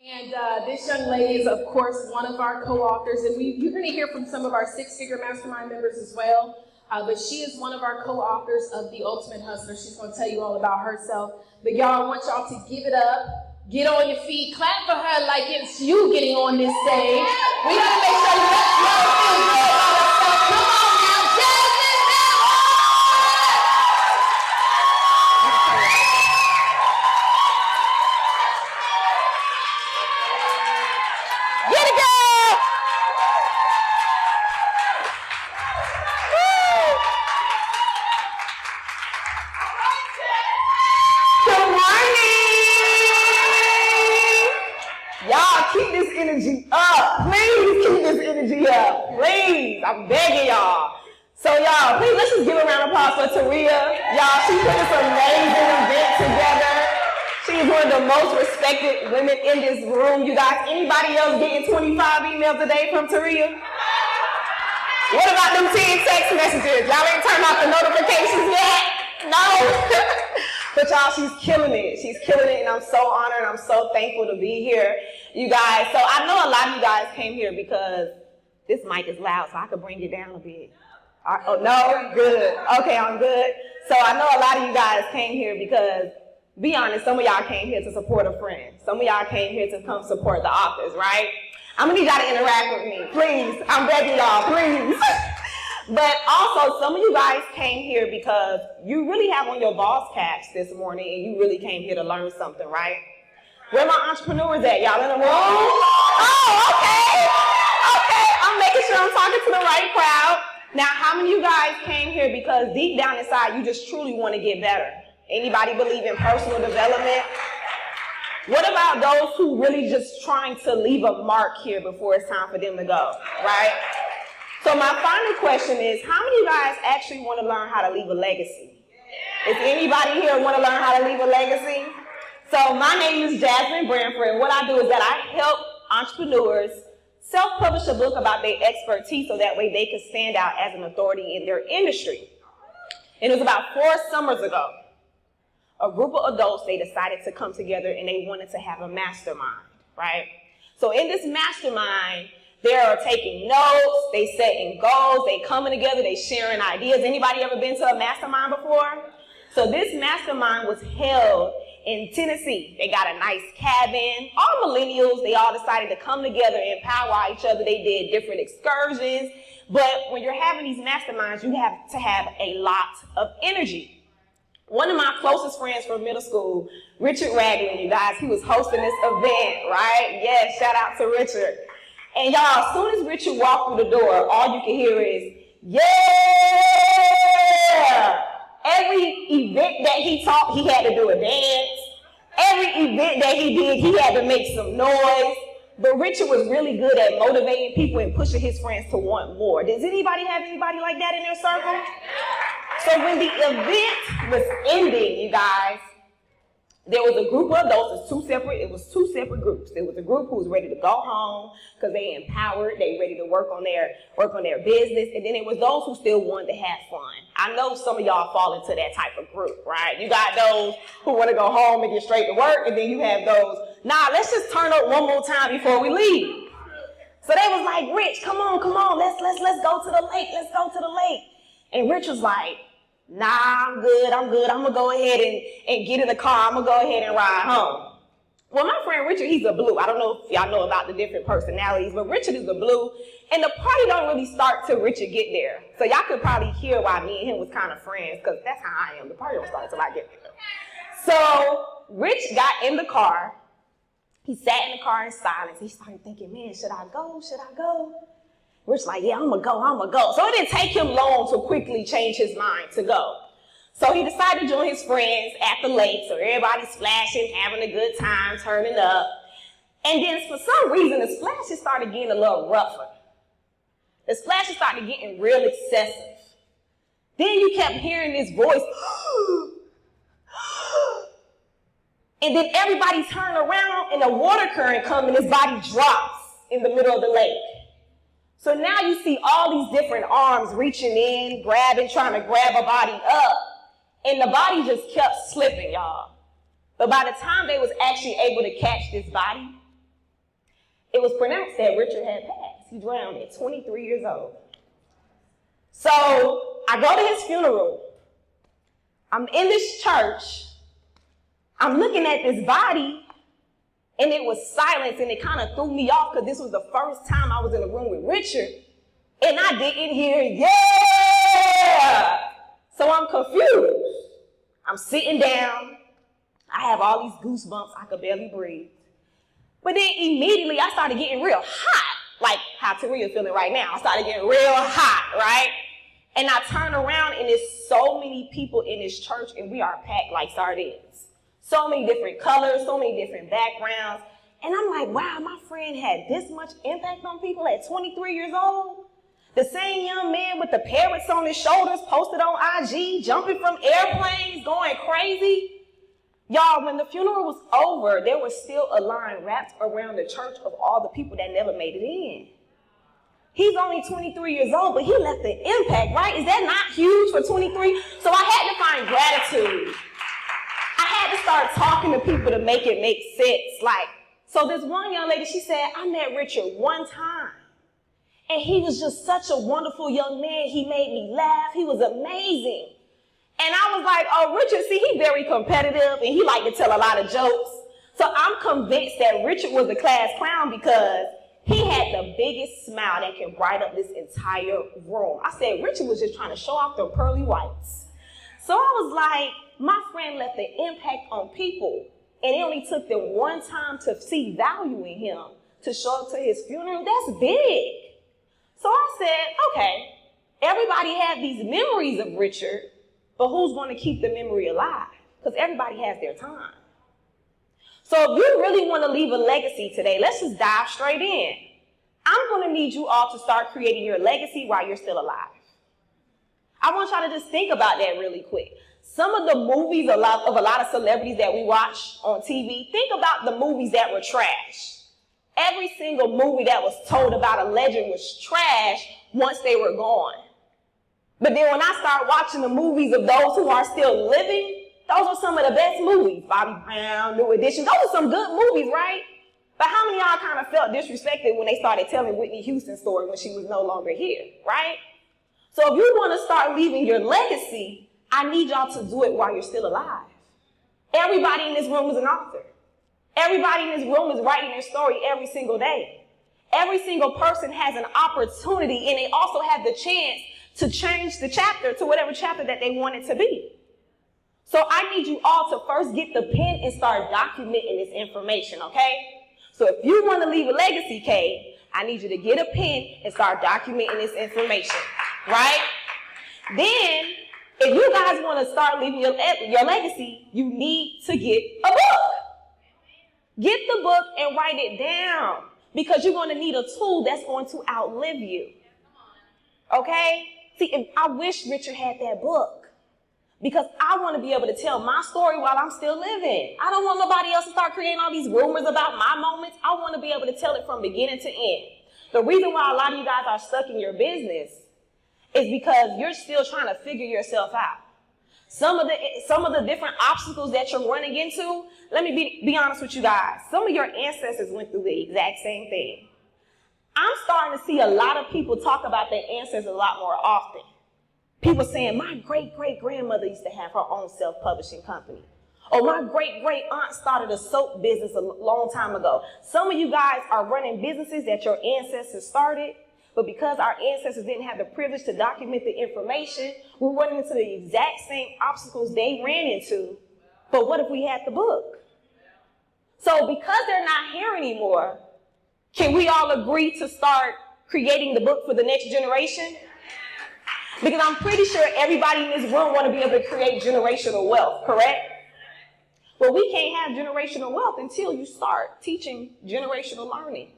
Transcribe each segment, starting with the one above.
And this young lady is, of course, one of our co-authors, and you're going to hear from some of our Six Figure Mastermind members as well. But she is one of our co-authors of The Ultimate Hustler. She's going to tell you all about herself. But y'all, I want y'all to give it up, get on your feet, clap for her like it's you getting on this stage. We got to make sure you let y'all feel good about herself. Come on now, Jasmine Branford! Get it, girl! Good morning! Y'all keep this energy up. Please keep this energy up. Please. I'm begging y'all. So y'all, please let's just give a round of applause for Taria. Y'all, she put this amazing event together. She's one of the most respected women in this room. You guys, anybody else getting 25 emails a day from Taria? What about them 10 text messages? Y'all ain't turned off the notifications yet? No? But y'all, she's killing it. She's killing it, and I'm so honored. I'm so thankful to be here, you guys. So I know a lot of you guys came here because this mic is loud, so I could bring it down a bit. Oh, no? Good. Okay, I'm good. So I know a lot of you guys came here because, be honest, some of y'all came here to support a friend. Some of y'all came here to come support the authors, right? I'm gonna need y'all to interact with me, please. I'm begging y'all, please. But also, some of you guys came here because you really have on your boss caps this morning and you really came here to learn something, right? Where my entrepreneurs at? Y'all in the room? Oh, okay. Okay, I'm making sure I'm talking to the right crowd. Now, how many of you guys came here because deep down inside you just truly want to get better? Anybody believe in personal development? What about those who really just trying to leave a mark here before it's time for them to go, right? So my final question is, how many of you guys actually want to learn how to leave a legacy? Is anybody here want to learn how to leave a legacy? So my name is Jasmine Branford, and what I do is that I help entrepreneurs self-publish a book about their expertise so that way they can stand out as an authority in their industry. And it was about 4 summers ago. A group of adults, they decided to come together and they wanted to have a mastermind, right? So in this mastermind, they are taking notes, they setting goals, they coming together, they sharing ideas. Anybody ever been to a mastermind before? So this mastermind was held in Tennessee. They got a nice cabin. All millennials, they all decided to come together and empower each other. They did different excursions. But when you're having these masterminds, you have to have a lot of energy. One of my closest friends from middle school, Richard Ragland, you guys, he was hosting this event, right? Yes, shout out to Richard. And y'all, as soon as Richard walked through the door, all you can hear is, yeah! Every event that he taught, he had to do a dance. Every event that he did, he had to make some noise. But Richard was really good at motivating people and pushing his friends to want more. Does anybody have anybody like that in their circle? So when the event was ending, you guys, there was a group of adults, it was two separate groups. There was a group who was ready to go home because they empowered, they ready to work on their business, and then it was those who still wanted to have fun. I know some of y'all fall into that type of group, right? You got those who want to go home and get straight to work, and then you have those, nah, let's just turn up one more time before we leave. So they was like, Rich, come on, let's go to the lake, And Rich was like, nah, I'm good. I'm gonna go ahead and get in the car. I'm gonna go ahead and ride home. Well, my friend Richard, he's a blue. I don't know if y'all know about the different personalities, but Richard is a blue, and the party don't really start till Richard get there. So y'all could probably hear why me and him was kind of friends, because that's how I am. The party don't start till I get there. So Rich got in the car. He sat in the car in silence. He started thinking, man, should I go? Rich like, yeah, I'm gonna go. So it didn't take him long to quickly change his mind to go. So he decided to join his friends at the lake. So everybody's splashing, having a good time, turning up. And then for some reason, the splashes started getting a little rougher. The splashes started getting real excessive. Then you kept hearing this voice, and then everybody turned around and the water current comes and his body drops in the middle of the lake. So now you see all these different arms reaching in, grabbing, trying to grab a body up. And the body just kept slipping, y'all. But by the time they was actually able to catch this body, it was pronounced that Richard had passed. He drowned at 23 years old. So I go to his funeral. I'm in this church. I'm looking at this body, and it was silence, and it kind of threw me off because this was the first time I was in a room with Richard, and I didn't hear yeah. So I'm confused. I'm sitting down. I have all these goosebumps. I could barely breathe. But then immediately I started getting real hot, like how Taria feeling right now. I started getting real hot, right? And I turn around and there's so many people in this church and we are packed like sardines. So many different colors, so many different backgrounds. And I'm like, wow, my friend had this much impact on people at 23 years old. The same young man with the parrots on his shoulders posted on IG, jumping from airplanes, going crazy. Y'all, when the funeral was over, there was still a line wrapped around the church of all the people that never made it in. He's only 23 years old, but he left an impact, right? Is that not huge for 23? So I had to find gratitude. I had to start talking to people to make it make sense. Like, so this one young lady, she said, I met Richard one time. And he was just such a wonderful young man. He made me laugh. He was amazing. And I was like, oh, Richard, see, he's very competitive and he liked to tell a lot of jokes. So I'm convinced that Richard was a class clown because he had the biggest smile that can bright up this entire room. I said, Richard was just trying to show off them pearly whites. So I was like, my friend left an impact on people, and it only took them one time to see value in him to show up to his funeral. That's big. So I said, okay, everybody had these memories of Richard, but who's going to keep the memory alive? Because everybody has their time. So if you really want to leave a legacy today, let's just dive straight in. I'm going to need you all to start creating your legacy while you're still alive. I want y'all to just think about that really quick. Some of the movies of a lot of celebrities that we watch on TV, think about the movies that were trash. Every single movie that was told about a legend was trash once they were gone. But then when I start watching the movies of those who are still living, those are some of the best movies. Bobby Brown, New Edition, those are some good movies, right? But how many of y'all kind of felt disrespected when they started telling Whitney Houston's story when she was no longer here, right? So if you want to start leaving your legacy, I need y'all to do it while you're still alive. Everybody in this room is an author. Everybody in this room is writing their story every single day. Every single person has an opportunity, and they also have the chance to change the chapter to whatever chapter that they want it to be. So I need you all to first get the pen and start documenting this information, okay? So if you want to leave a legacy, Kay, I need you to get a pen and start documenting this information, right? Then, if you guys want to start leaving your legacy, you need to get a book. Get the book and write it down because you're going to need a tool that's going to outlive you, okay? See, I wish Richard had that book. Because I want to be able to tell my story while I'm still living. I don't want nobody else to start creating all these rumors about my moments. I want to be able to tell it from beginning to end. The reason why a lot of you guys are stuck in your business is because you're still trying to figure yourself out. Some of the different obstacles that you're running into, let me be honest with you guys. Some of your ancestors went through the exact same thing. I'm starting to see a lot of people talk about their ancestors a lot more often. People saying, my great-great-grandmother used to have her own self-publishing company. Or my great-great-aunt started a soap business a long time ago. Some of you guys are running businesses that your ancestors started, but because our ancestors didn't have the privilege to document the information, we're running into the exact same obstacles they ran into. But what if we had the book? So because they're not here anymore, can we all agree to start creating the book for the next generation? Because I'm pretty sure everybody in this room want to be able to create generational wealth, correct? Well, we can't have generational wealth until you start teaching generational learning.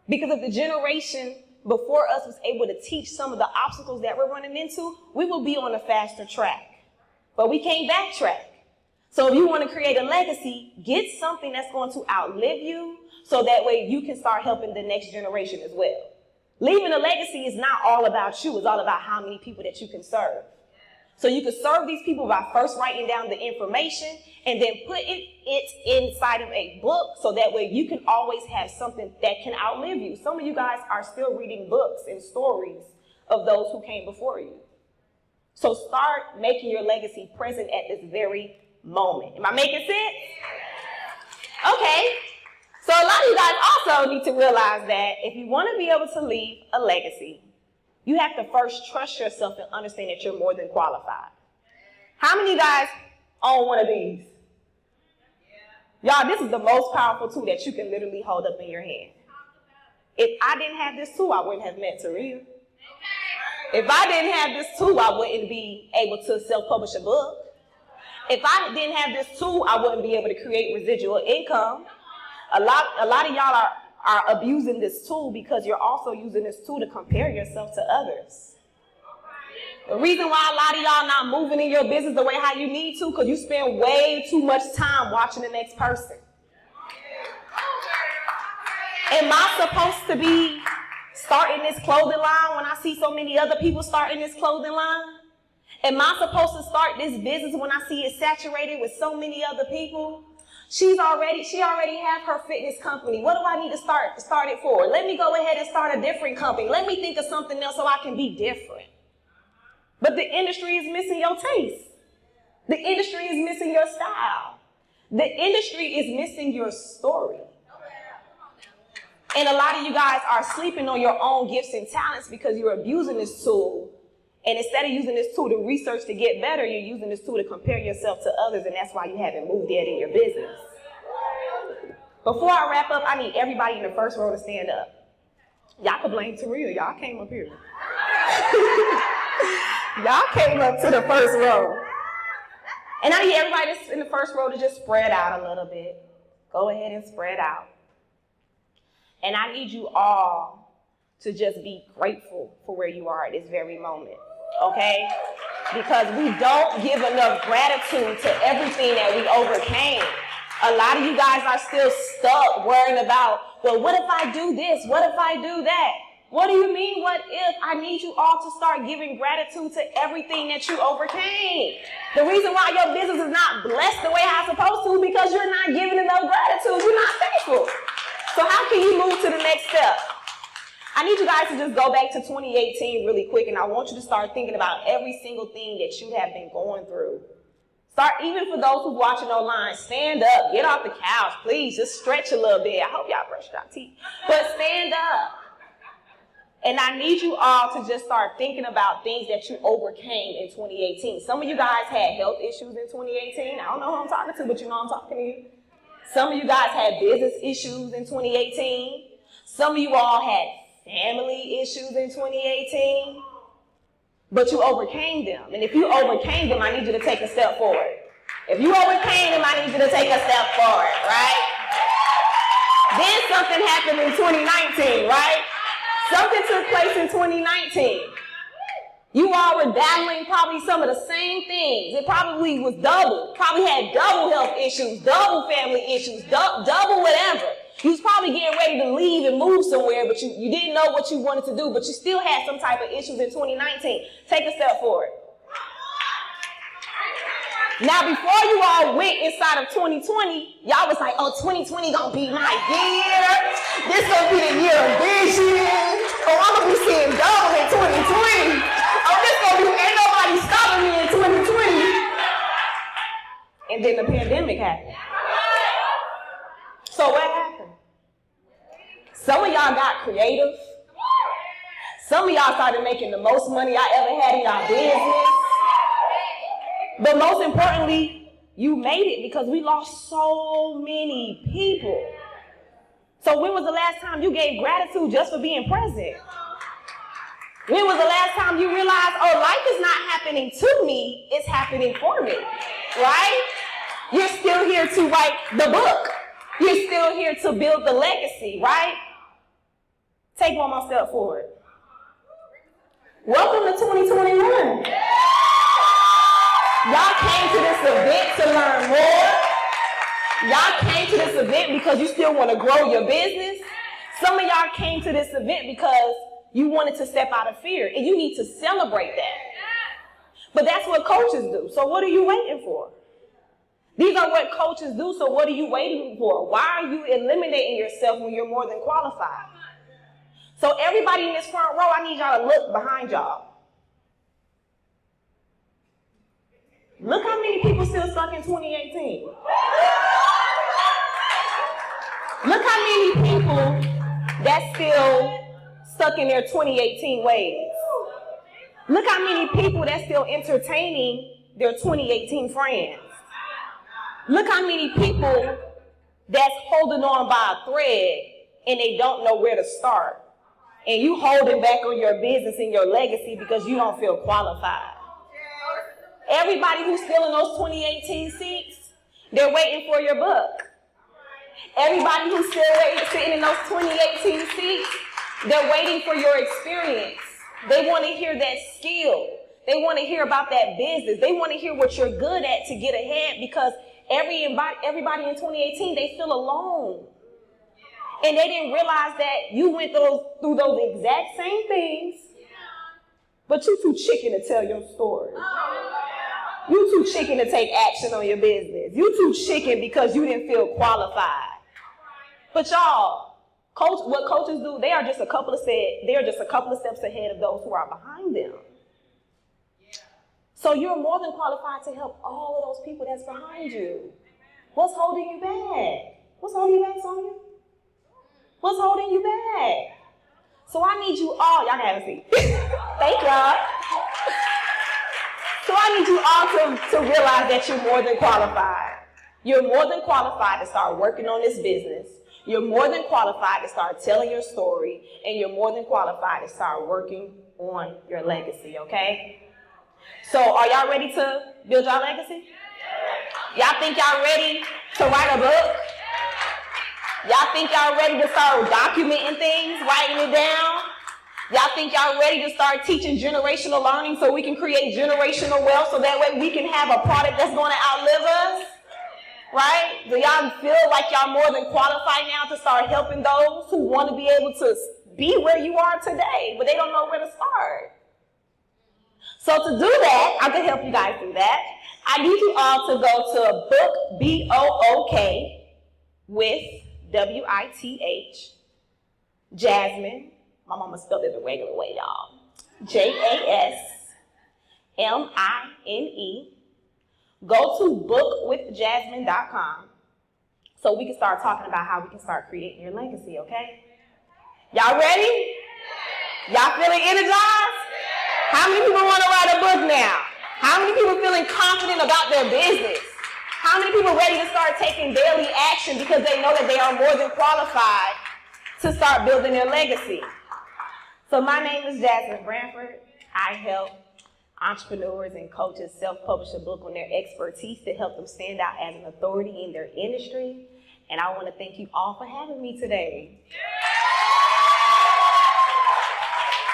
Because if the generation before us was able to teach some of the obstacles that we're running into, we will be on a faster track. But we can't backtrack. So if you want to create a legacy, get something that's going to outlive you so that way you can start helping the next generation as well. Leaving a legacy is not all about you. It's all about how many people that you can serve. So you can serve these people by first writing down the information and then put it inside of a book so that way you can always have something that can outlive you. Some of you guys are still reading books and stories of those who came before you. So start making your legacy present at this very moment. Am I making sense? Okay. So a lot of you guys also need to realize that if you want to be able to leave a legacy, you have to first trust yourself and understand that you're more than qualified. How many of you guys own one of these? Y'all, this is the most powerful tool that you can literally hold up in your hand. If I didn't have this tool, I wouldn't have met Taria. If I didn't have this tool, I wouldn't be able to self-publish a book. If I didn't have this tool, I wouldn't be able to create residual income. A lot of y'all are abusing this tool because you're also using this tool to compare yourself to others. The reason why a lot of y'all not moving in your business the way how you need to, because you spend way too much time watching the next person. Am I supposed to be starting this clothing line when I see so many other people starting this clothing line? Am I supposed to start this business when I see it saturated with so many other people? She already have her fitness company. What do I need to start it for? Let me go ahead and start a different company. Let me think of something else so I can be different. But the industry is missing your taste. The industry is missing your style. The industry is missing your story. And a lot of you guys are sleeping on your own gifts and talents because you're abusing this tool. And instead of using this tool to research to get better, you're using this tool to compare yourself to others, and that's why you haven't moved yet in your business. Before I wrap up, I need everybody in the first row to stand up. Y'all can blame Taria. Y'all came up here. Y'all came up to the first row. And I need everybody that's in the first row to just spread out a little bit. Go ahead and spread out. And I need you all to just be grateful for where you are at this very moment, okay? Because we don't give enough gratitude to everything that we overcame. A lot of you guys are still stuck worrying about, well, what if I do this? What if I do that? What do you mean, what if? I need you all to start giving gratitude to everything that you overcame. The reason why your business is not blessed the way how it's supposed to is because you're not giving enough gratitude. You're not thankful. So how can you move to the next step? I need you guys to just go back to 2018 really quick, and I want you to start thinking about every single thing that you have been going through. Start, even for those who's watching online, stand up, get off the couch, please, just stretch a little bit. I hope y'all brushed your teeth, but stand up. And I need you all to just start thinking about things that you overcame in 2018. Some of you guys had health issues in 2018. I don't know who I'm talking to, but you know I'm talking to you. Some of you guys had business issues in 2018. Some of you all had family issues in 2018. But you overcame them. And if you overcame them, I need you to take a step forward. If you overcame them, I need you to take a step forward, right? Then something happened in 2019, right? Something took place in 2019. You all were battling probably some of the same things. It probably was double. Probably had double health issues, double family issues, double whatever. You was probably getting ready to leave and move somewhere, but you didn't know what you wanted to do, but you still had some type of issues in 2019. Take a step forward. Now, before you all went inside of 2020, y'all was like, oh, 2020 gonna be my year. This gonna be the year of vision. Oh, I'm gonna be seeing double in 2020. Oh, this gonna be, ain't nobody stopping me in 2020. And then the pandemic happened. So what happened? Some of y'all got creative. Some of y'all started making the most money I ever had in y'all business. But most importantly, you made it because we lost so many people. So when was the last time you gave gratitude just for being present? When was the last time you realized, oh, life is not happening to me, it's happening for me, right? You're still here to write the book. You're still here to build the legacy, right? Take one more step forward. Welcome to 2021. Y'all came to this event to learn more. Y'all came to this event because you still want to grow your business. Some of y'all came to this event because you wanted to step out of fear, and you need to celebrate that. But that's what coaches do. So what are you waiting for? These are what coaches do, so what are you waiting for? Why are you eliminating yourself when you're more than qualified? So everybody in this front row, I need y'all to look behind y'all. Look how many people still stuck in 2018. Look how many people that's still stuck in their 2018 ways. Look how many people that's still entertaining their 2018 friends. Look how many people that's holding on by a thread and they don't know where to start. And you holding back on your business and your legacy because you don't feel qualified. Everybody who's still in those 2018 seats, they're waiting for your book. Everybody who's still sitting in those 2018 seats, they're waiting for your experience. They want to hear that skill. They want to hear about that business. They want to hear what you're good at to get ahead, because everybody in 2018, they feel alone. And they didn't realize that you went through those exact same things, but you too chicken to tell your story. You too chicken to take action on your business. You too chicken because you didn't feel qualified. But y'all, what coaches do, they are just a couple of steps ahead of those who are behind them. So you're more than qualified to help all of those people that's behind you. What's holding you back? What's holding you back, Sonia? What's holding you back? So I need you all, y'all can have a seat. Thank y'all. So I need you all to realize that you're more than qualified. You're more than qualified to start working on this business. You're more than qualified to start telling your story. And you're more than qualified to start working on your legacy, okay? So are y'all ready to build your legacy? Y'all think y'all ready to write a book? Y'all think y'all ready to start documenting things, writing it down? Y'all think y'all ready to start teaching generational learning so we can create generational wealth, so that way we can have a product that's going to outlive us? Right? Do y'all feel like y'all more than qualified now to start helping those who want to be able to be where you are today, but they don't know where to start? So to do that, I can help you guys do that. I need you all to go to book, B-O-O-K, with W-I-T-H, Jasmine. My mama spelled it the regular way, y'all. Jasmine. Go to bookwithjasmine.com so we can start talking about how we can start creating your legacy, okay? Y'all ready? Y'all feeling energized? How many people want to write a book now? How many people feeling confident about their business? How many people ready to start taking daily action because they know that they are more than qualified to start building their legacy? So my name is Jasmine Branford. I help entrepreneurs and coaches self-publish a book on their expertise to help them stand out as an authority in their industry. And I want to thank you all for having me today.